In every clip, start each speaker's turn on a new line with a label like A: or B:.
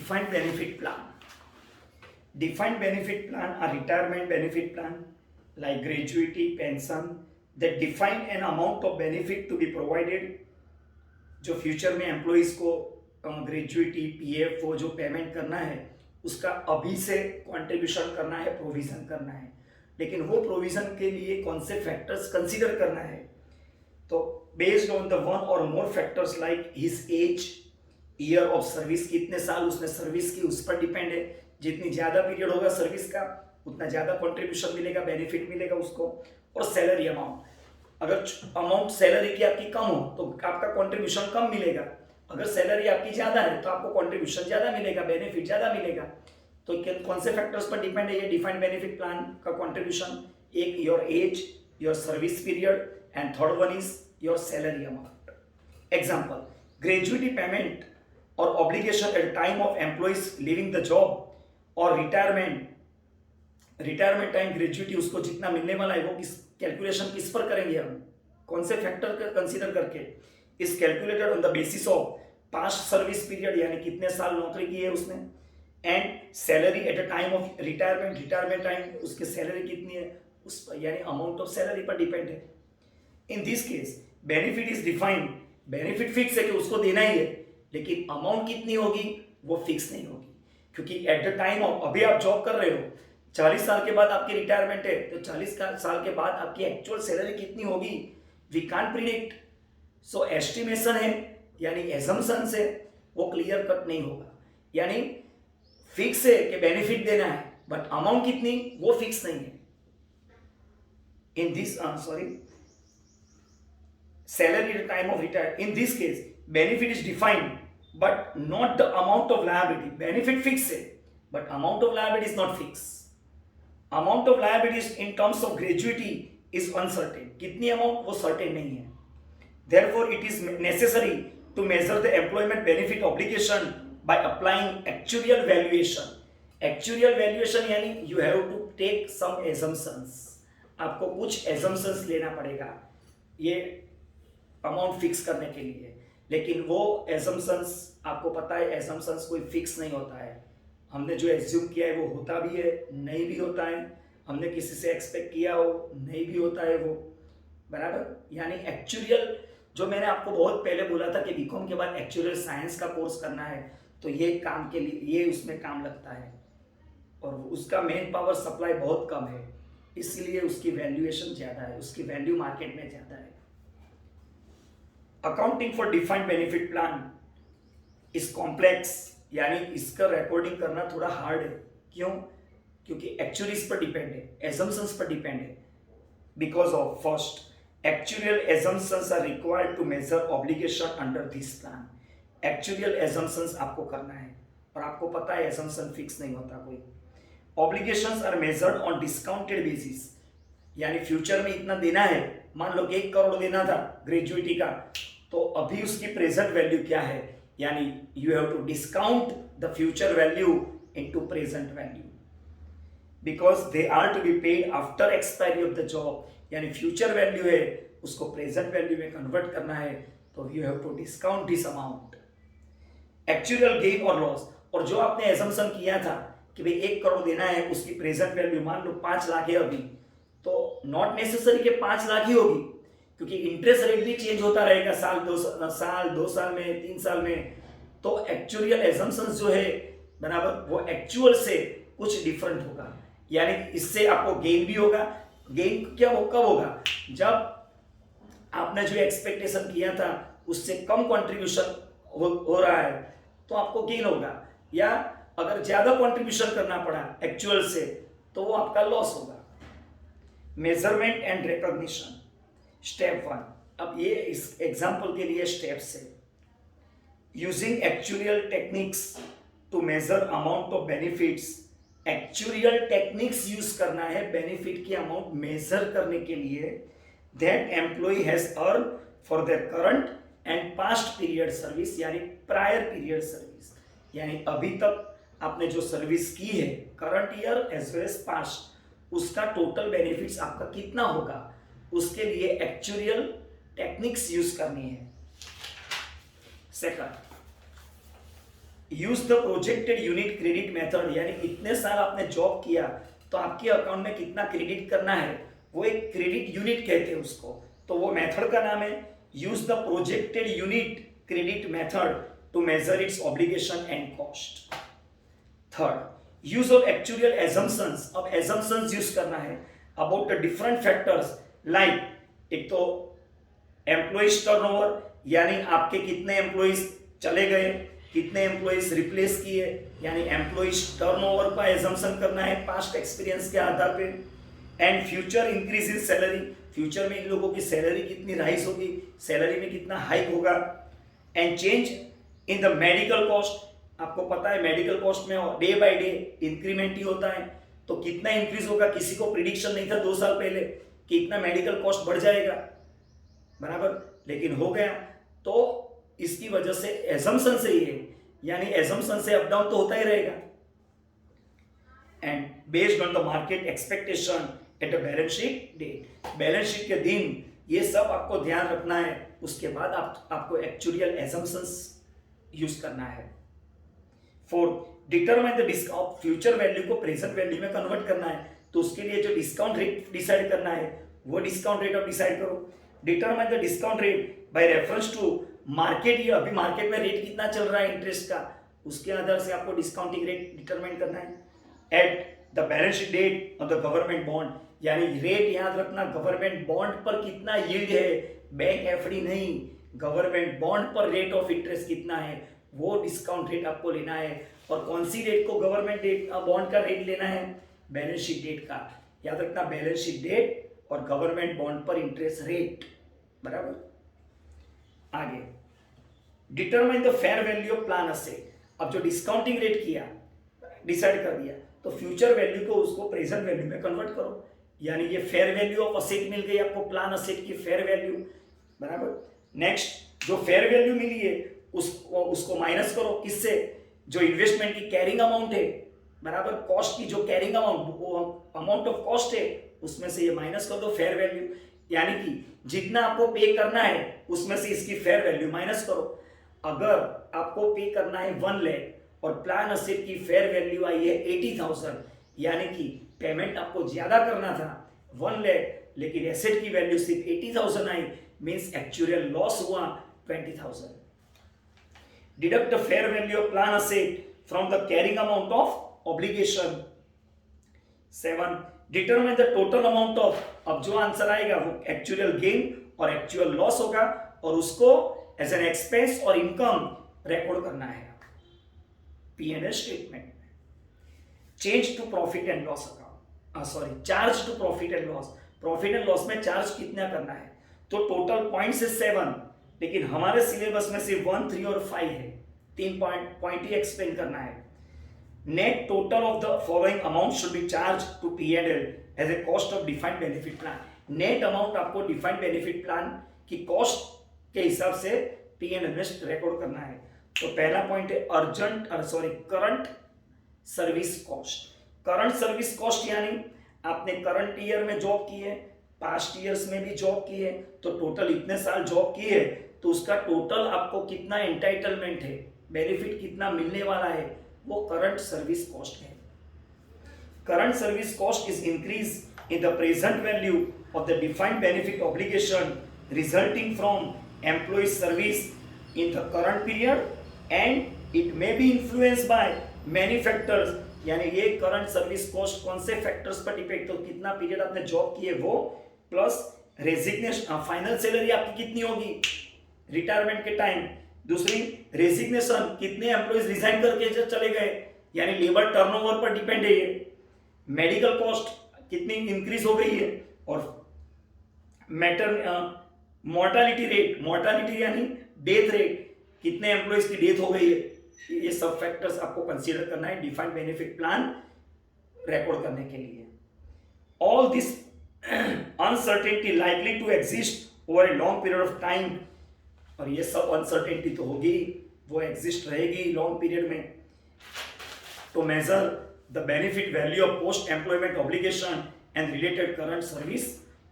A: defined benefit plan. Defined benefit plan are retirement benefit plan like gratuity, pension that define an amount of benefit to be provided. जो future में employees को ग्रेजुइटी, PF वो जो payment करना है उसका अभी से कंट्रीब्यूशन करना है, प्रोविजन करना है, लेकिन वो प्रोविजन के लिए कौन से फैक्टर्स कंसीडर करना है? तो बेस्ड ऑन द वन और more factors like his age, year of service, कितने साल उसने सर्विस की, उस पर डिपेंड है। जितनी ज़्यादा पीरियड होगा सर्विस का उतना ज़्यादा कंट्रीब्यूशन मिलेगा, बेनिफिट मिलेगा उसको। और सैलरी अमाउंट, अगर अमाउंट सैलरी की आपकी कम हो तो आपका कंट्रीब्यूशन कम मिलेगा, अगर सैलरी आपकी ज़्यादा है तो आपको कंट्रीब्यूशन ज़्यादा मिलेगा, बेनिफिट ज़्यादा मिलेगा। तो कौन से फैक्टर्स पर डिपेंड है ये डिफाइंड बेनिफिट प्लान का कंट्रीब्यूशन? एक your age, your service period, and third one is your salary amount. Example, gratuity payment और obligation at time of employees living the job, और रिटायरमेंट टाइम ग्रेजुइटी उसको जितना मिलने वाला है वो किस कैलकुलेशन किस पर करेंगे हम? कौन से फैक्टर कंसीडर करके? Is calculated on the basis of past service period, यानी कितने साल नौकरी की है उसने, and salary at a time of retirement time उसकी सैलरी कितनी है उस पर, यानी अमाउंट ऑफ सैलरी पर डिपेंड है। In this case benefit is defined, benefit fix है कि उसको देना ही है, लेकिन अमाउंट कितनी होगी वो फिक्स नहीं होगी, क्योंकि एट द टाइम ऑफ अभी आप जॉब कर रहे हो, 40 साल के बाद आपकी रिटायरमेंट है, तो 40 साल के बाद आपकी एक्चुअल सैलरी कितनी होगी we can't predict. So estimation है यानी एजम्पशन से वो क्लियर कट नहीं होगा, यानी फिक्स है कि बेनिफिट देना है बट अमाउंट कितनी वो फिक्स नहीं है। In this salary at time of retire, in this case benefit is defined but not the amount of liability. Benefit fixed है but amount of liability is not fixed. Amount of liabilities in terms of gratuity is uncertain. कितनी amount वो certain नहीं है. Therefore it is necessary to measure the employment benefit obligation by applying actuarial valuation. Actuarial valuation यानी you have to take some assumptions. आपको कुछ assumptions लेना पड़ेगा ये amount fix करने के लिए, लेकिन वो एजम्पशंस आपको पता है एजम्पशंस कोई फिक्स नहीं होता है। हमने जो एज्यूम किया है वो होता भी है, नहीं भी होता है, हमने किसी से एक्सपेक्ट किया हो, नहीं भी होता है वो, बराबर। यानी एक्चुरियल, जो मैंने आपको बहुत पहले बोला था कि बीकॉम के बाद एक्चुरियल साइंस का कोर्स करना है, तो ये काम के लिए ये उसमें काम लगता है, और उसका मेन पावर सप्लाई बहुत कम है, इसलिए उसकी वैल्यूएशन ज़्यादा है, उसकी वैल्यू मार्केट में ज़्यादा है। Accounting for defined benefit plan is complex, यानी इसका रिकॉर्डिंग करना थोड़ा हार्ड है। क्यों? क्योंकि एक्चुअलीज पर डिपेंड है, एजम्पशंस पर डिपेंड है। Because of first, actual assumptions are required to measure obligation under this plan. Actual assumptions आपको करना है, और आपको पता है एजम्पशन फिक्स नहीं होता कोई। Obligations are measured on discounted basis, यानी फ्यूचर में इतना देना है, मान लो 1 करोड़ देना था ग्रेजुइटी का, तो अभी उसकी प्रेजेंट वैल्यू क्या है, यानी you have to discount the future value into present value, because they are to be paid after expiry of the job, यानी फ्यूचर वैल्यू है उसको प्रेजेंट वैल्यू में कन्वर्ट करना है, तो you have to discount this amount. Actual gain और loss, और जो आपने एजम्पशन किया था कि भाई 1 करोड़ देना है, उसकी प्रेजेंट वैल्यू मान लो 5 लाख है अभी, तो नॉट नेसेसरी कि 5 लाख ही होगी, क्योंकि इंटरेस्ट रेट भी चेंज होता रहेगा साल 2 साल में, 3 साल में, तो एक्चुअल एजम्पशंस जो है बराबर वो एक्चुअल से कुछ डिफरेंट होगा, यानी इससे आपको गेन भी होगा। गेन क्या कब होगा? जब आपने जो एक्सपेक्टेशन किया था उससे कम कंट्रीब्यूशन हो रहा है तो आपको गेन होगा, या अगर ज्यादा कंट्रीब्यूशन करना पड़ा एक्चुअल से तो वो आपका लॉस होगा। Measurement and recognition, step 1। अब ये इस एग्जाम्पल के लिए स्टेप्स है। Using actuarial techniques to measure amount of benefits, actuarial techniques use करना है बेनिफिट की अमाउंट मेजर करने के लिए, that employ has earn for their current and past period service, यानी प्रायर पीरियड सर्विस, यानी अभी तक आपने जो सर्विस की है current year as well as past, उसका टोटल बेनिफिट्स आपका कितना होगा, उसके लिए एक्चुरियल टेक्निक्स यूज करनी है। Second, use the projected unit credit method, यानी इतने साल आपने जॉब किया तो आपके अकाउंट में कितना क्रेडिट करना है, वो एक क्रेडिट यूनिट कहते हैं उसको, तो वो मेथड का नाम है use the projected unit credit method to measure its obligation and cost. Third, use of actual assumptions. अब एजम्पशंस यूज करना है about the different factors, like एक तो एम्प्लॉइज टर्नओवर, यानी आपके कितने एम्प्लॉइज चले गए, कितने एम्प्लॉइज रिप्लेस किए, यानी एम्प्लॉइज टर्नओवर का एजम्पशन करना है पास्ट एक्सपीरियंस के आधार पे। And future increase in salary, future में इन लोगों की सैलरी कितनी राइज होगी, सैलरी में कितना हाइक होगा। And change in the medical cost, आपको पता है मेडिकल कॉस्ट में डे बाय डे इंक्रीमेंट ही होता है, तो कितना इंक्रीज होगा, किसी को प्रिडिक्शन नहीं था 2 साल पहले कि इतना मेडिकल कॉस्ट बढ़ जाएगा, बराबर, लेकिन हो गया। तो इसकी वजह से एजम्पशन से ही है, यानी एजम्पशन से अप डाउन तो होता ही रहेगा। And based on the market expectation at a balance sheet date, balance sheet के दिन ये सब आपको ध्यान रखना है, उसके बाद आपको एक्चुअल एजम्पशंस यूज करना है। Fourth, determine the discount, future value को प्रेजेंट वैल्यू में कन्वर्ट करना है, तो उसके लिए जो डिस्काउंट रेट डिसाइड करना है वो डिस्काउंट रेट आप डिसाइड करो। Determine the discount rate by reference to market, ये अभी मार्केट में रेट कितना चल रहा है इंटरेस्ट का, उसके आधार से आपको डिस्काउंटिंग रेट डिटरमाइन करना है। At the balance sheet date of the government bond, यानी रेट याद रखना, गवर्नमेंट बॉन्ड पर कितना यील्ड है, बैंक एफडी नहीं, गवर्नमेंट बॉन्ड पर रेट ऑफ इंटरेस्ट कितना है, वो डिस्काउंट रेट आपको लेना है। और कौन सी रेट को गवर्नमेंट डेट बॉन्ड का रेट लेना है, बैलेंस शीट डेट का, याद रखना बैलेंस शीट डेट और गवर्नमेंट बॉन्ड पर इंटरेस्ट रेट, बराबर। आगे, determine the fair value of plan asset, अब जो डिस्काउंटिंग रेट किया डिसाइड कर दिया, तो फ्यूचर वैल्यू को उसको प्रेजेंट वैल्यू में कन्वर्ट करो, यानी ये फेयर वैल्यू ऑफ असेट मिल गई आपको, प्लान असेट की फेयर वैल्यू, बराबर। नेक्स्ट, जो फेयर वैल्यू मिली है उसको माइनस करो, किससे, जो इन्वेस्टमेंट की कैरिंग अमाउंट है, बराबर, कॉस्ट की जो carrying amount, amount of cost है, उसमें से ये माइनस कर दो फेयर वैल्यू, यानी कि जितना आपको पे करना है उसमें से इसकी फेयर वैल्यू माइनस करो। अगर आपको पे करना है 1 लाख और प्लान असेट की फेयर वैल्यू आई है 80,000, यानी कि पेमेंट आपको ज्यादा करना था 1 लाख, लेकिन एसेट की वैल्यू सिर्फ 80,000 आई, मींस एक्चुअल लॉस हुआ 20,000। Deduct the fair value of plan asset from the carrying amount of obligation. 7, determine the total amount of, अब जो आंसर आएगा वो एक्चुअल गेन और एक्चुअल लॉस होगा, और उसको एज एन एक्सपेंस और इनकम रिकॉर्ड करना है P&L स्टेटमेंट में। Change to profit and loss account, charge to profit and loss, profit and loss में चार्ज कितना करना है, तो टोटल पॉइंट्स है 7, लेकिन हमारे सिलेबस में सिर्फ 1, 3 और 5 है, 3 पॉइंट ही एक्सप्लेन करना है। Net total of the following amount should be charge to P&L as a cost of defined benefit plan, net amount आपको डिफाइंड बेनिफिट प्लान की कॉस्ट के हिसाब से P&L में रिकॉर्ड करना है। तो पहला पॉइंट है current service cost. Current service cost यानी आपने करंट ईयर में जॉब की है, पास्ट ईयर्स में भी जॉब की है, तो टोटल इतने साल जॉब की है, तो उसका टोटल आपको कितना एंटाइटलमेंट है, बेनिफिट कितना मिलने वाला है, वो करंट सर्विस कॉस्ट है। Current service cost is increase in the present value of the defined benefit obligation resulting from employee service in the current period, and it may be influenced by many factors, यानी ये current service cost कौन से factors पर depend, तो कितना period आपने job की है वो, प्लस रेजिग्नेशन, फाइनल सैलरी आपकी कितनी होगी रिटायरमेंट के टाइम, दूसरी रेजिग्नेशन, कितने एम्प्लॉइज रिजाइन करके चले गए, यानी लेबर टर्नओवर पर डिपेंड है ये, मेडिकल कॉस्ट कितनी इंक्रीज हो गई है, और मोर्टालिटी रेट, मोर्टालिटी यानी डेथ रेट, कितने एम्प्लॉइज की डेथ हो गई है, ये सब फैक्टर्स आपको कंसीडर करना है डिफाइंड बेनिफिट प्लान रिकॉर्ड करने के लिए। All this uncertainty likely to exist over a long period of time, और ये सब अनसर्टेनिटी तो होगी, वो एग्जिस्ट रहेगी लॉन्ग पीरियड में। तो major the benefit value of post employment obligation and related current service,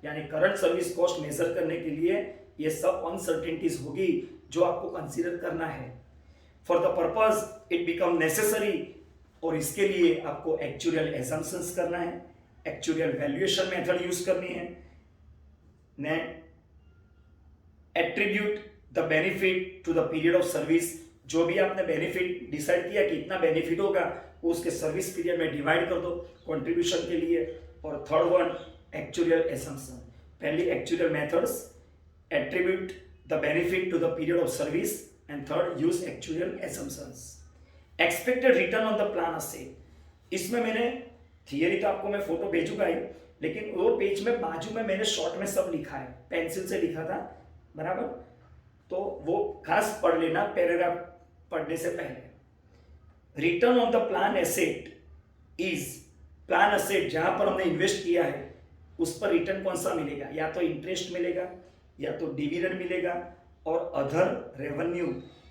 A: यानी करंट सर्विस कॉस्ट मेजर करने के लिए ये सब अनसर्टेनिटीज होगी जो आपको कंसीडर करना है। For the purpose it become necessary, और इसके लिए आपको एक्चुअल एजम्पशंस करना है, एक्चुअल वैल्यूएशन मेथड यूज करनी है, ने attribute the benefit to the period of service, जो भी आपने बेनिफिट डिसाइड किया कि इतना बेनिफिट होगा वो उसके सर्विस पीरियड में डिवाइड कर दो कंट्रीब्यूशन के लिए। और थर्ड वन एक्चुअल एजम्पशन, पहली actual methods, attribute the benefit to the period of service, and third use actual assumptions. Expected return on the plan asset, इसमें मैंने थियरी तो आपको मैं फोटो भेजूंगा ही, लेकिन वो पेज में बाजू में मैंने शॉर्ट में सब लिखा है, पेंसिल से लिखा था, बराबर, तो वो खास पढ़ लेना पैराग्राफ पढ़ने से पहले। Return on the plan asset is, plan asset जहां पर हमने इन्वेस्ट किया है उस पर रिटर्न कौन सा मिलेगा, या तो इंटरेस्ट मिलेगा या तो डिविडेंड मिलेगा, और other revenue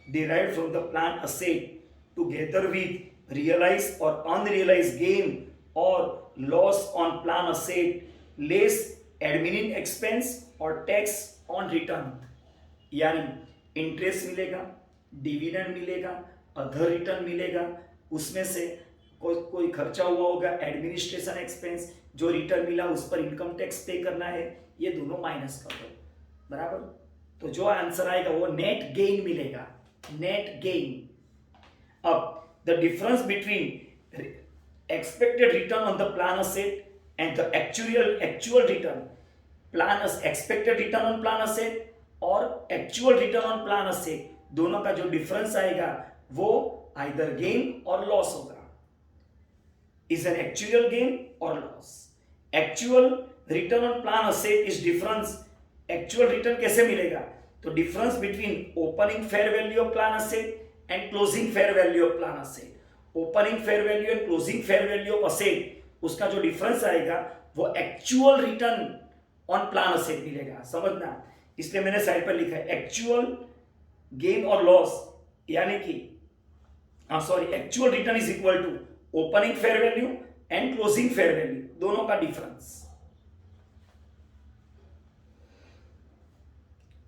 A: derived from the plan asset together with realise और अनरियलाइज गेन और loss on plan asset less admin expense और टैक्स ऑन रिटर्न, यानी इंटरेस्ट मिलेगा, डिविडेंड मिलेगा, अदर रिटर्न मिलेगा, उसमें से कोई खर्चा हुआ होगा, एडमिनिस्ट्रेशन एक्सपेंस, जो रिटर्न मिला उस पर इनकम टैक्स पे करना है, ये दोनों माइनस कर दो, बराबर। तो जो आंसर आएगा वो नेट गेन मिलेगा, नेट गेन। अब the difference between expected return on the plan asset and the actual return, plan expected return on plan asset और actual return on plan asset, दोनों का जो डिफरेंस आएगा वो आइदर गेन और loss होगा, इज एन एक्चुअल गेन और loss. Actual return on plan asset is difference, actual return कैसे मिलेगा, तो difference between opening fair value of plan asset and closing fair value of plan asset. Opening fair value and closing fair value of asset, उसका जो difference आएगा वो actual return on plan asset मिलेगा, समझना। इसलिए मैंने साइड पर लिखा है एक्चुअल गेन और लॉस, यानी कि sorry, actual return is equal to opening fair value and closing fair value, दोनों का डिफरेंस।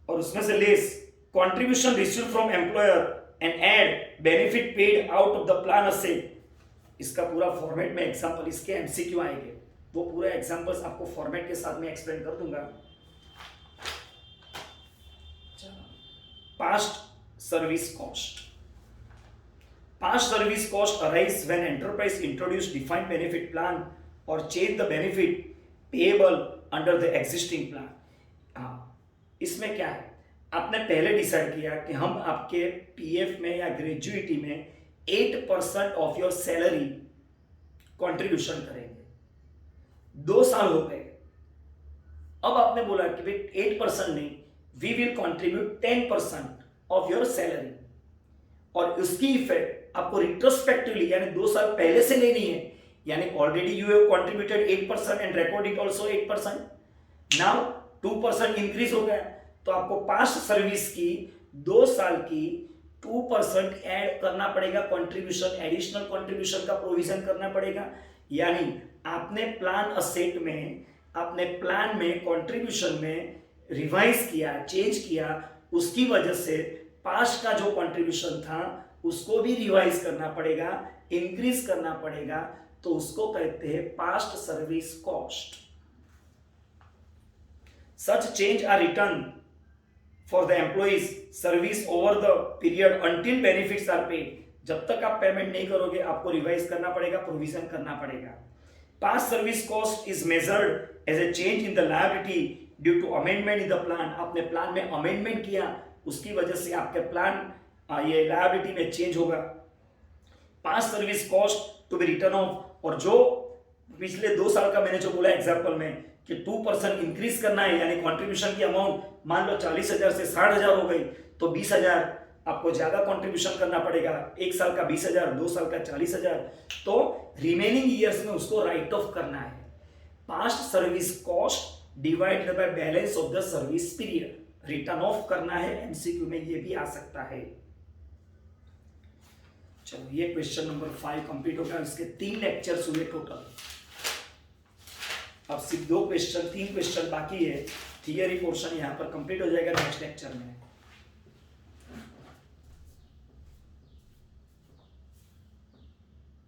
A: और उसमें से less contribution received from employer and add benefit paid out of the plan asset. इसका पूरा फॉर्मेट में एग्जांपल, इसके एमसीक्यू आएंगे, वो पूरा एग्जांपल्स आपको फॉर्मेट के साथ में एक्सप्लेन कर दूंगा। Past service cost, past service cost arise when enterprise introduce defined benefit plan और change the benefit payable under the existing plan. हाँ, इसमें क्या है, आपने पहले डिसाइड किया कि हम आपके पीएफ में या ग्रेजुएटी में 8% ऑफ योर सैलरी कंट्रीब्यूशन करेंगे, 2 साल हो गए, अब आपने बोला कि भाई 8% नहीं, we will contribute 10% of your salary, और उसकी इफेक्ट आपको रिट्रोस्पेक्टिवली यानी 2 साल पहले से लेनी है, यानी already you have contributed 8% and record it also 8%, now 2% increase हो गया, तो आपको पास्ट सर्विस की 2 साल की 2% ऐड करना पड़ेगा, कंट्रीब्यूशन, एडिशनल कंट्रीब्यूशन का प्रोविजन करना पड़ेगा। यानी आपने प्लान असेट में, आपने प्लान में कंट्रीब्यूशन में रिवाइज किया, चेंज किया, उसकी वजह से पास्ट का जो कंट्रीब्यूशन था उसको भी रिवाइज करना पड़ेगा, इंक्रीज करना पड़ेगा, तो उसको कहते हैं past service cost. Such change are return for the employees service over the period until benefits are paid. जब तक आप पेमेंट नहीं करोगे आपको रिवाइज करना पड़ेगा, प्रोविजन करना पड़ेगा। Past service cost is measured as a change in the liability due to amendment in the plan. आपने प्लान में अमेंडमेंट किया, उसकी वजह से आपके प्लान ये लायबिलिटी में चेंज होगा। Past service cost to be written off, और जो पिछले 2 साल का मैंने जो बोला एग्जांपल में कि 2% इंक्रीज करना है, यानी कंट्रीब्यूशन की अमाउंट मान लो 40,000 से 60,000 हो गई, तो 20,000 आपको ज्यादा कंट्रीब्यूशन करना पड़ेगा। 1 साल का 20,000, 2 साल का 40,000, तो रिमेनिंग ईयर्स में उसको राइट ऑफ करना है। Past service cost divided by balance of the service period, return of करना है, एमसीक्यू में ये भी आ सकता है। चलो, ये क्वेश्चन नंबर 5 कंप्लीट हो गया। इसके 3 लेक्चर्स हुए टोटल। अब सिर्फ 2 क्वेश्चन, 3 क्वेश्चन बाकी है। थियरी पोर्शन यहाँ पर कंप्लीट हो जाएगा नेक्स्ट लेक्चर में।